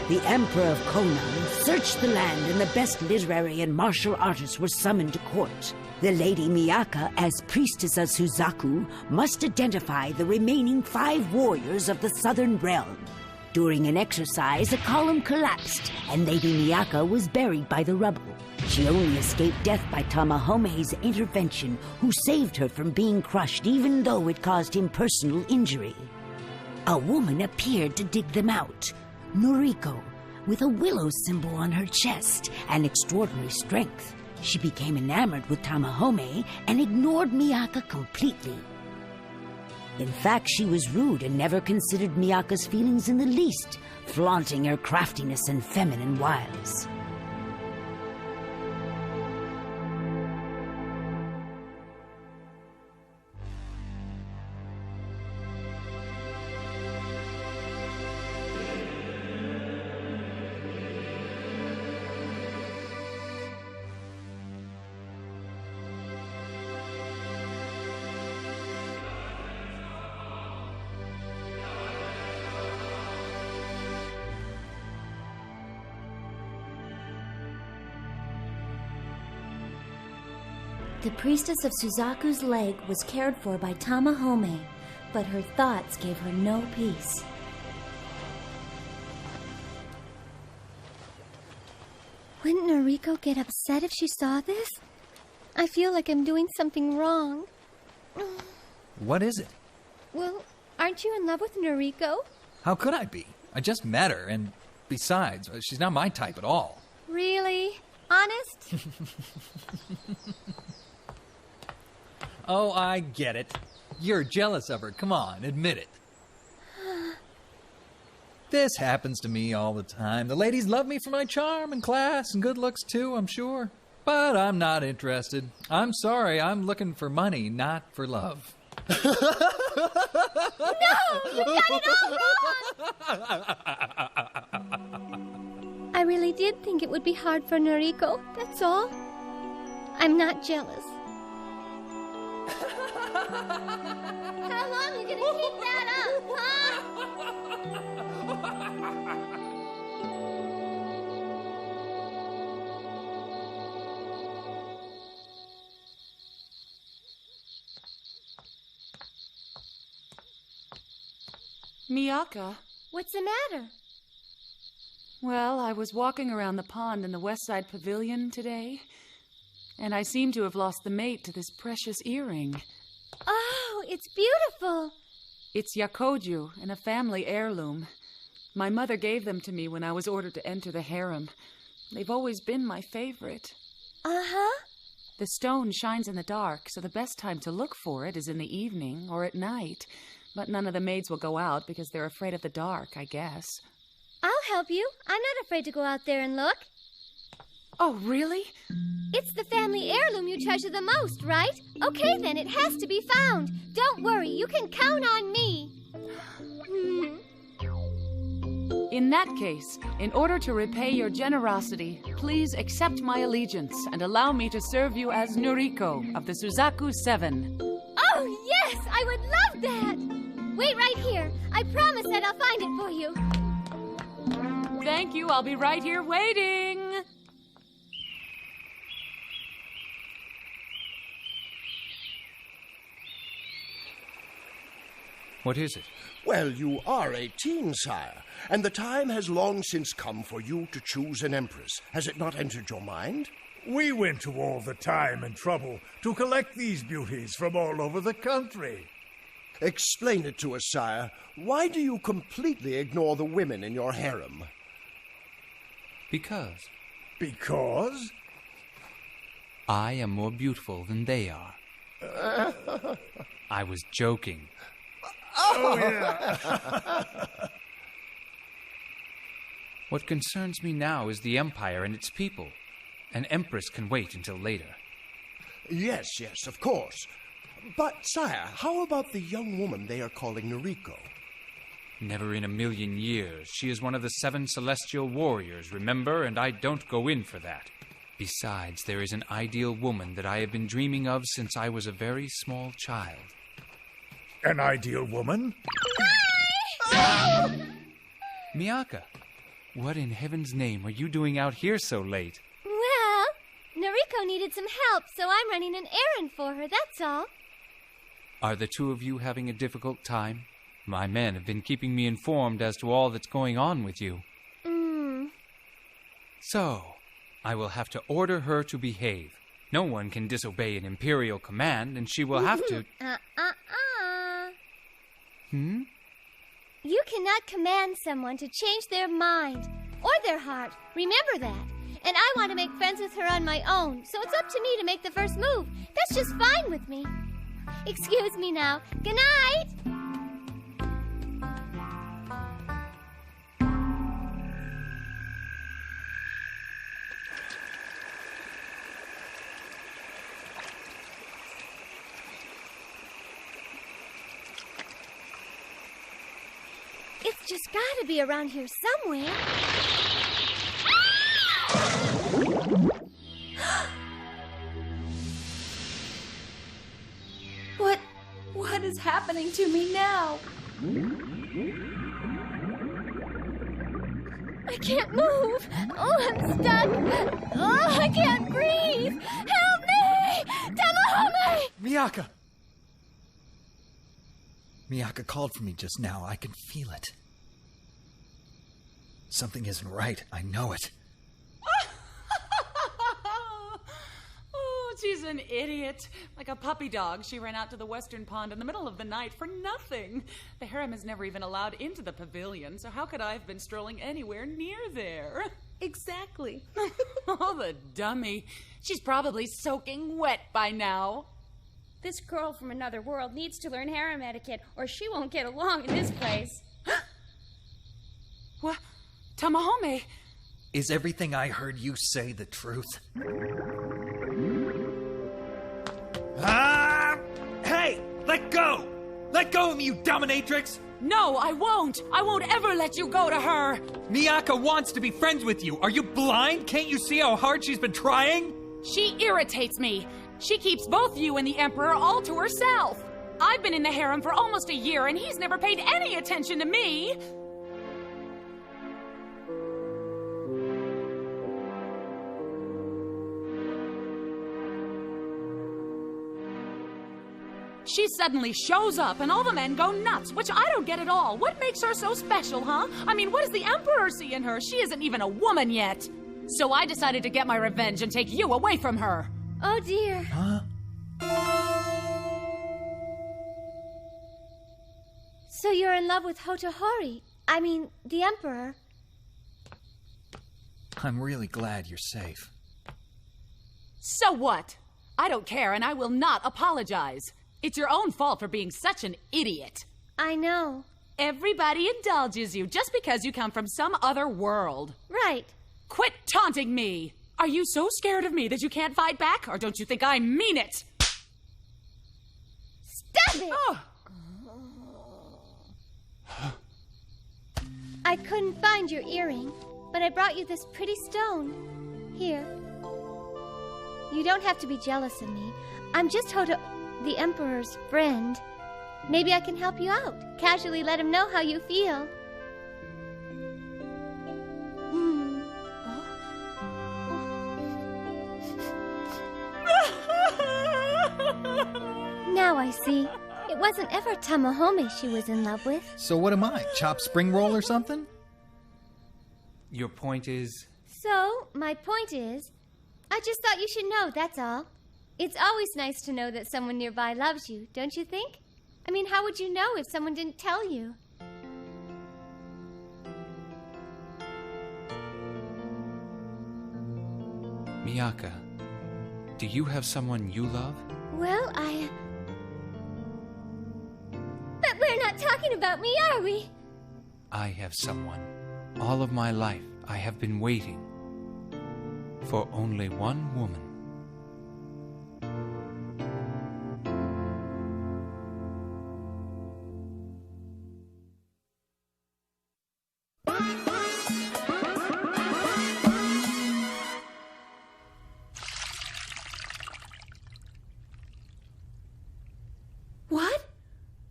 The Emperor of Conan searched the land, and the best literary and martial artists were summoned to court. The Lady Miyaka, as priestess of Suzaku, must identify the remaining 5 warriors of the Southern Realm. During an exercise, a column collapsed, and Lady Miyaka was buried by the rubble. She only escaped death by Tamahome's intervention, who saved her from being crushed even though it caused him personal injury. A woman appeared to dig them out. Noriko, with a willow symbol on her chest and extraordinary strength. She became enamored with Tamahome and ignored Miyaka completely. In fact, she was rude and never considered Miyaka's feelings in the least, flaunting her craftiness and feminine wiles. The priestess of Suzaku's leg was cared for by Tamahome, but her thoughts gave her no peace. Wouldn't Noriko get upset if she saw this? I feel like I'm doing something wrong. What is it? Well, aren't you in love with Noriko? How could I be? I just met her, and besides, she's not my type at all. Really? Honest? Oh, I get it. You're jealous of her. Come on, admit it. This happens to me all the time. The ladies love me for my charm and class and good looks too, I'm sure. But I'm not interested. I'm sorry, I'm looking for money, not for love. No! You got it all wrong! I really did think it would be hard for Noriko, that's all. I'm not jealous. How long are you gonna keep that up, huh? Miyaka. What's the matter? Well, I was walking around the pond in the West Side Pavilion today, and I seem to have lost the mate to this precious earring. Oh, it's beautiful. It's yakoju, and a family heirloom. My mother gave them to me when I was ordered to enter the harem. They've always been my favorite. Uh-huh. The stone shines in the dark, so the best time to look for it is in the evening or at night. But none of the maids will go out because they're afraid of the dark, I guess. I'll help you. I'm not afraid to go out there and look. Oh, really? It's the family heirloom you treasure the most, right? Okay, then, it has to be found. Don't worry, you can count on me. In that case, in order to repay your generosity, please accept my allegiance and allow me to serve you as Noriko of the Suzaku 7. Oh, yes! I would love that! Wait right here. I promise that I'll find it for you. Thank you. I'll be right here waiting. What is it? Well, you are 18, sire, and the time has long since come for you to choose an empress. Has it not entered your mind? We went to all the time and trouble to collect these beauties from all over the country. Explain it to us, sire. Why do you completely ignore the women in your harem? Because Because? I am more beautiful than they are. I was joking. Oh, yeah. What concerns me now is the Empire and its people. An empress can wait until later. Yes, of course. But, sire, how about the young woman they are calling Noriko? Never in a million years. She is one of the 7 celestial warriors, remember? And I don't go in for that. Besides, there is an ideal woman that I have been dreaming of since I was a very small child. An ideal woman? Miyaka, What in heaven's name are you doing out here so late? Well, Noriko needed some help, so I'm running an errand for her, that's all. Are the two of you having a difficult time? My men have been keeping me informed as to all that's going on with you. So, I will have to order her to behave. No one can disobey an imperial command, and she will have to... You cannot command someone to change their mind or their heart. Remember that. And I want to make friends with her on my own, so it's up to me to make the first move. That's just fine with me. Excuse me now. Good night. It's just gotta be around here somewhere. What is happening to me now? I can't move. Oh, I'm stuck. Oh, I can't breathe. Help me! Tamahome! Miyaka! Miyaka called for me just now. I can feel it. Something isn't right. I know it. Oh, she's an idiot. Like a puppy dog, she ran out to the western pond in the middle of the night for nothing. The harem is never even allowed into the pavilion, so how could I have been strolling anywhere near there? Exactly. Oh, the dummy. She's probably soaking wet by now. This girl from another world needs to learn harem etiquette, or she won't get along in this place. What? Tamahome! Is everything I heard you say the truth? Hey! Let go! Let go of me, you dominatrix! No, I won't! I won't ever let you go to her! Miyaka wants to be friends with you. Are you blind? Can't you see how hard she's been trying? She irritates me. She keeps both you and the Emperor all to herself. I've been in the harem for almost a year, and he's never paid any attention to me. She suddenly shows up, and all the men go nuts, which I don't get at all. What makes her so special, huh? I mean, what does the Emperor see in her? She isn't even a woman yet. So I decided to get my revenge and take you away from her. Oh, dear. Huh? So you're in love with Hotohori. I mean, the Emperor. I'm really glad you're safe. So what? I don't care, and I will not apologize. It's your own fault for being such an idiot. I know. Everybody indulges you just because you come from some other world. Right. Quit taunting me! Are you so scared of me that you can't fight back, or don't you think I mean it? Stop it! Oh. I couldn't find your earring, but I brought you this pretty stone. Here. You don't have to be jealous of me. I'm just the Emperor's friend. Maybe I can help you out. Casually let him know how you feel. Now I see. It wasn't ever Tamahome she was in love with. So what am I? Chopped spring roll or something? Your point is? So, my point is, I just thought you should know, that's all. It's always nice to know that someone nearby loves you, don't you think? I mean, how would you know if someone didn't tell you? Miyaka, do you have someone you love? Well, But we're not talking about me, are we? I have someone. All of my life, I have been waiting for only one woman. What?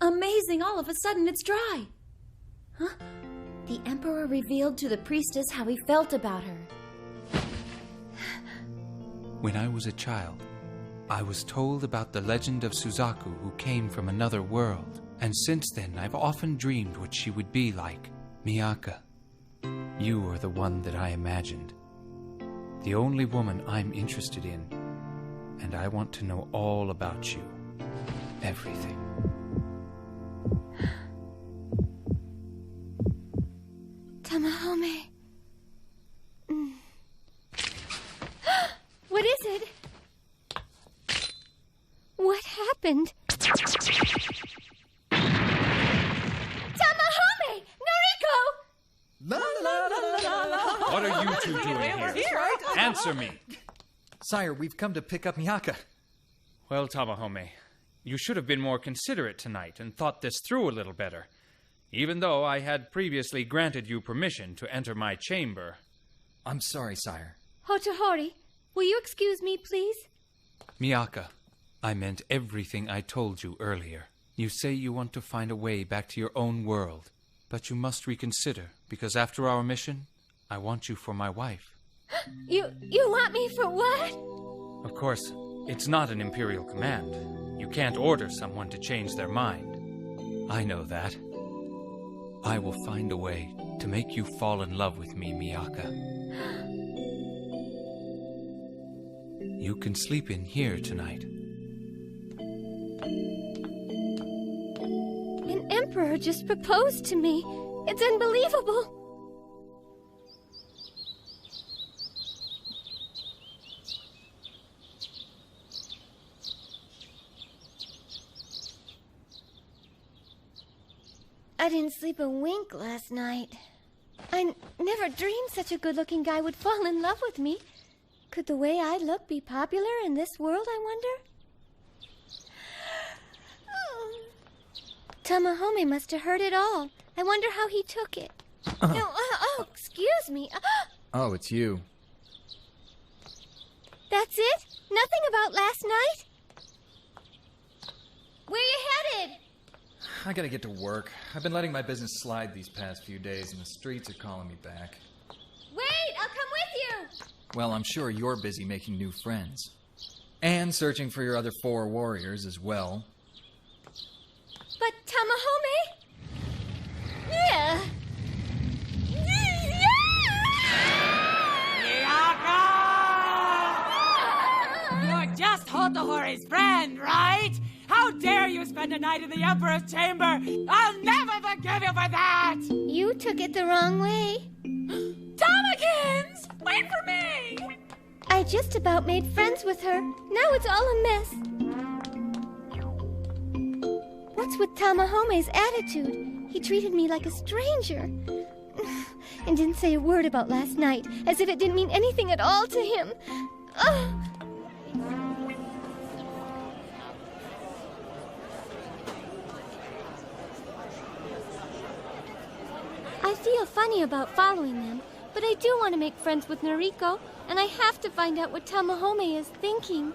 Amazing, all of a sudden it's dry. Huh? The Emperor revealed to the priestess how he felt about her. When I was a child, I was told about the legend of Suzaku who came from another world. And since then, I've often dreamed what she would be like. Miyaka, you are the one that I imagined. The only woman I'm interested in. And I want to know all about you. Everything. Tamahome. What is it? What happened? Tamahome! Noriko! La la la la la. What are you two doing here? Answer me. Sire, we've come to pick up Miyaka. Well, Tamahome, you should have been more considerate tonight and thought this through a little better. Even though I had previously granted you permission to enter my chamber. I'm sorry, sire. Hotohori, will you excuse me, please? Miyaka, I meant everything I told you earlier. You say you want to find a way back to your own world, but you must reconsider, because after our mission, I want you for my wife. You want me for what? Of course, it's not an imperial command. You can't order someone to change their mind. I know that. I will find a way to make you fall in love with me, Miyaka. You can sleep in here tonight. An emperor just proposed to me. It's unbelievable. I didn't sleep a wink last night. I never dreamed such a good-looking guy would fall in love with me. Could the way I look be popular in this world, I wonder? Tamahome must have heard it all. I wonder how he took it. Excuse me. Oh, it's you. That's it? Nothing about last night? Where you headed? I gotta get to work. I've been letting my business slide these past few days, and the streets are calling me back. Wait, I'll come with you. Well, I'm sure you're busy making new friends. And searching for your other 4 warriors as well. But Tamahome? Yeah. You're just Hotohori's friend, right? How dare you spend a night in the Emperor's chamber? I'll never forgive you for that! You took it the wrong way. Tommykins! Wait for me! I just about made friends with her. Now it's all a mess. What's with Tamahome's attitude? He treated me like a stranger. And didn't say a word about last night, as if it didn't mean anything at all to him. I feel funny about following them, but I do want to make friends with Noriko, and I have to find out what Tamahome is thinking.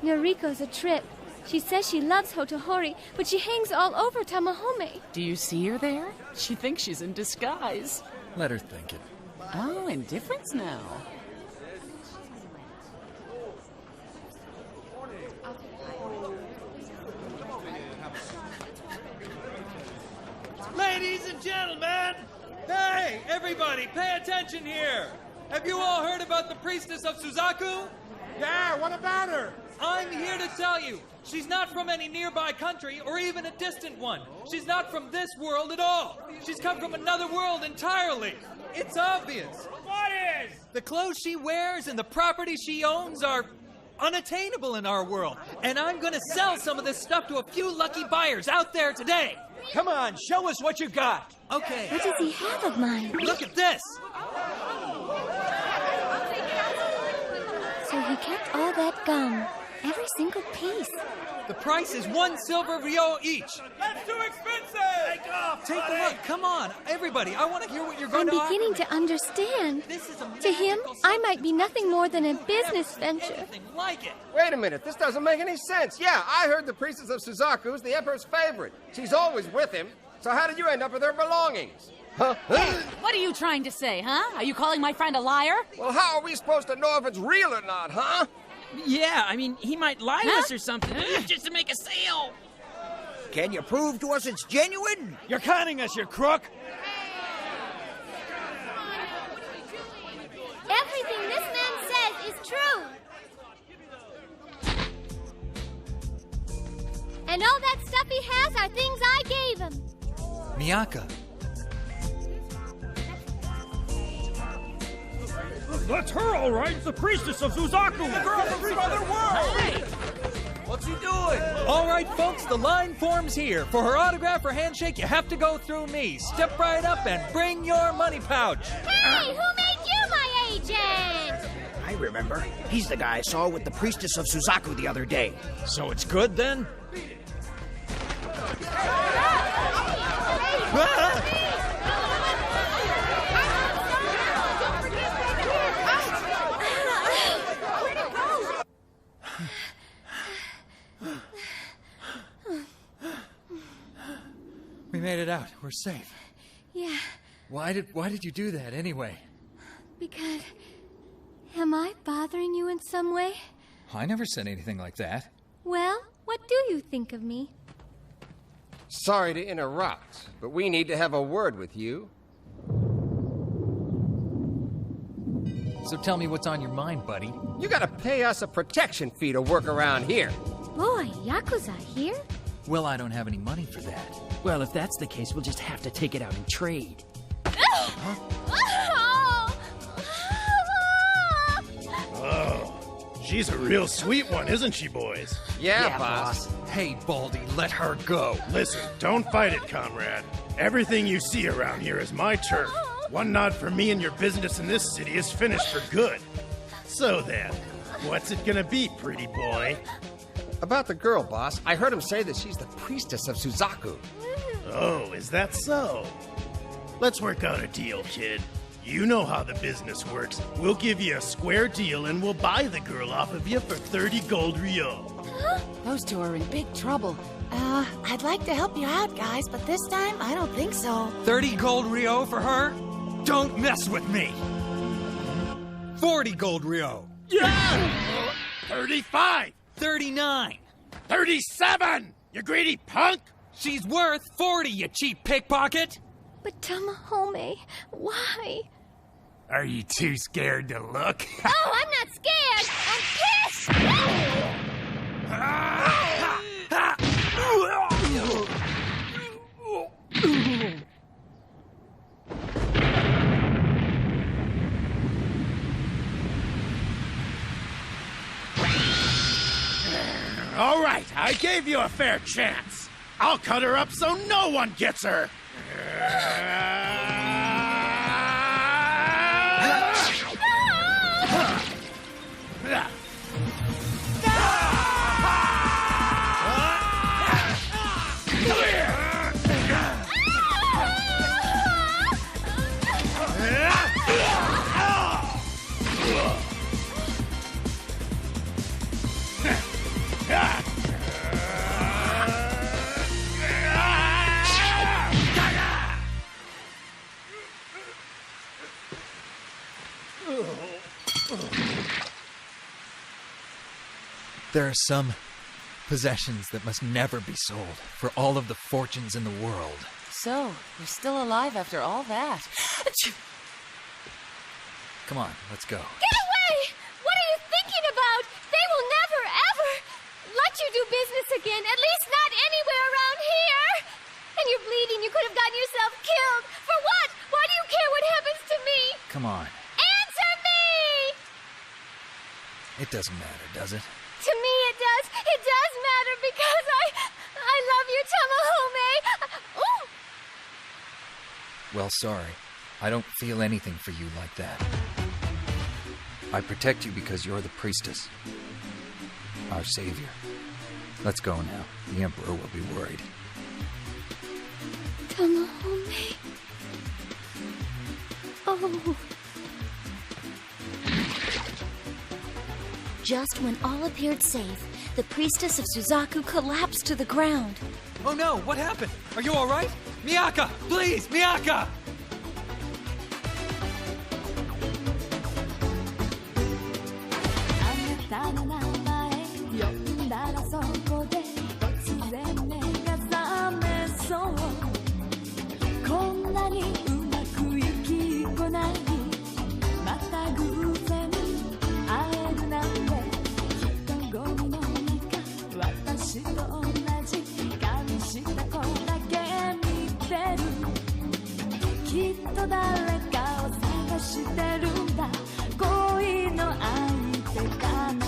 Noriko's a trip. She says she loves Hotohori, but she hangs all over Tamahome. Do you see her there? She thinks she's in disguise. Let her think it. Oh, indifference now. Ladies and gentlemen! Hey, everybody, pay attention here! Have you all heard about the priestess of Suzaku? Yeah, what about her? I'm here to tell you, she's not from any nearby country or even a distant one. She's not from this world at all. She's come from another world entirely. It's obvious. What is? The clothes she wears and the property she owns are unattainable in our world. And I'm gonna sell some of this stuff to a few lucky buyers out there today. Come on, show us what you got. Okay. What does he have of mine? Look at this. So he kept all that gum. Every single piece. The price is 1 silver ryo each. That's too expensive! Take off, Take a look. Come on, everybody. I want to hear what you're I'm going to offer. beginning to understand. This is a To him, magical I might be nothing more than a business venture. anything like it. Wait a minute, this doesn't make any sense. Yeah, I heard the priestess of Suzaku is the Emperor's favorite. She's always with him. So how did you end up with her belongings? Huh? What are you trying to say, huh? Are you calling my friend a liar? Well, how are we supposed to know if it's real or not, huh? Yeah, I mean, he might lie to us or something, just to make a sale. Can you prove to us it's genuine? You're conning us, you crook! Everything this man says is true. And all that stuff he has are things I gave him. Miyaka. That's her, all right! The priestess of Suzaku! The girl from the other world! Hey! What's he doing? All right, folks, the line forms here. For her autograph or handshake, you have to go through me. Step right up and bring your money pouch. Hey, who made you my agent? I remember. He's the guy I saw with the priestess of Suzaku the other day. So it's good, then? We made it out. We're safe. Yeah, Why did you do that anyway? because... Am I bothering you in some way? I never said anything like that. Well, what do you think of me? Sorry to interrupt, but we need to have a word with you. So tell me what's on your mind, buddy. You gotta pay us a protection fee to work around here. Boy, Yakuza here? Well, I don't have any money for that. Well, if that's the case, we'll just have to take it out in trade. Oh, she's a real sweet one, isn't she, boys? Yeah, boss. Hey, Baldy, let her go. Listen, don't fight it, comrade. Everything you see around here is my turf. One nod for me and your business in this city is finished for good. So then, what's it gonna be, pretty boy? About the girl, boss, I heard him say that she's the priestess of Suzaku. Oh, is that so? Let's work out a deal, kid. You know how the business works. We'll give you a square deal and we'll buy the girl off of you for 30 gold Ryo. Those two are in big trouble. I'd like to help you out, guys, but this time I don't think so. 30 gold Rio for her? Don't mess with me! 40 gold Rio. Yeah! 35! 39! 37! You greedy punk! She's worth 40, you cheap pickpocket! But Tamahome, why? Are you too scared to look? Oh, I'm not scared. I'm pissed. All right, I gave you a fair chance. I'll cut her up so no one gets her. There are some possessions that must never be sold for all of the fortunes in the world. So, you're still alive after all that. Come on, let's go. Get away! What are you thinking about? They will never, ever let you do business again, at least not anywhere around here. And you're bleeding. You could have gotten yourself killed. For what? Why do you care what happens to me? Come on. Answer me! It doesn't matter, does it? To me it does. It does matter because I love you, Tamahome. Ooh. Well, sorry. I don't feel anything for you like that. I protect you because you're the priestess. Our savior. Let's go now. The Emperor will be worried. Tamahome. Oh. Just when all appeared safe, the priestess of Suzaku collapsed to the ground. Oh no, what happened? Are you alright? Miyaka! Please, Miyaka! なの名前呼んだらそこで突然目が覚めそう。こんなにうまくいきっこない、また偶然会えるなんて。人混みの中私と同じ髪した子だけ見てる。きっと誰かを探してるんだ、恋の相手かな。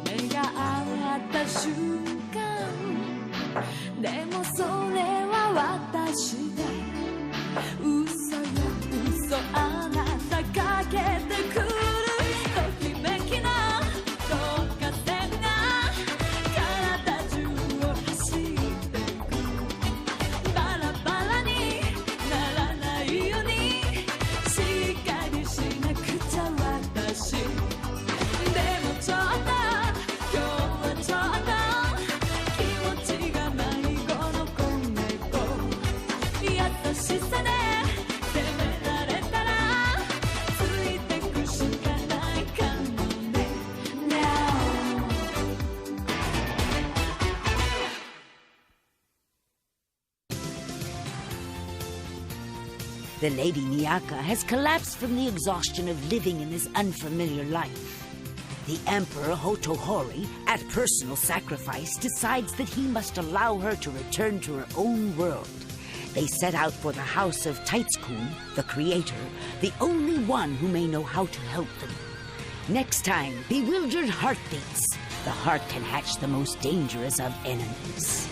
目が合った瞬間、でもそれは私で、嘘よ嘘、あなたかけてくるときめきの導火線が体中を走ってく。バラバラにならないようにしっかりしなくちゃ私。でもちょっと今日はちょっと気持ちが迷子の子猫。優しさで責められたらついてくしかないかもね。Now The Lady Miyaka has collapsed from the exhaustion of living in this unfamiliar life. The Emperor Hotohori, at personal sacrifice, decides that he must allow her to return to her own world. They set out for the house of Taitsukun, the creator, the only one who may know how to help them. Next time, Bewildered Heartbeats. The heart can hatch the most dangerous of enemies.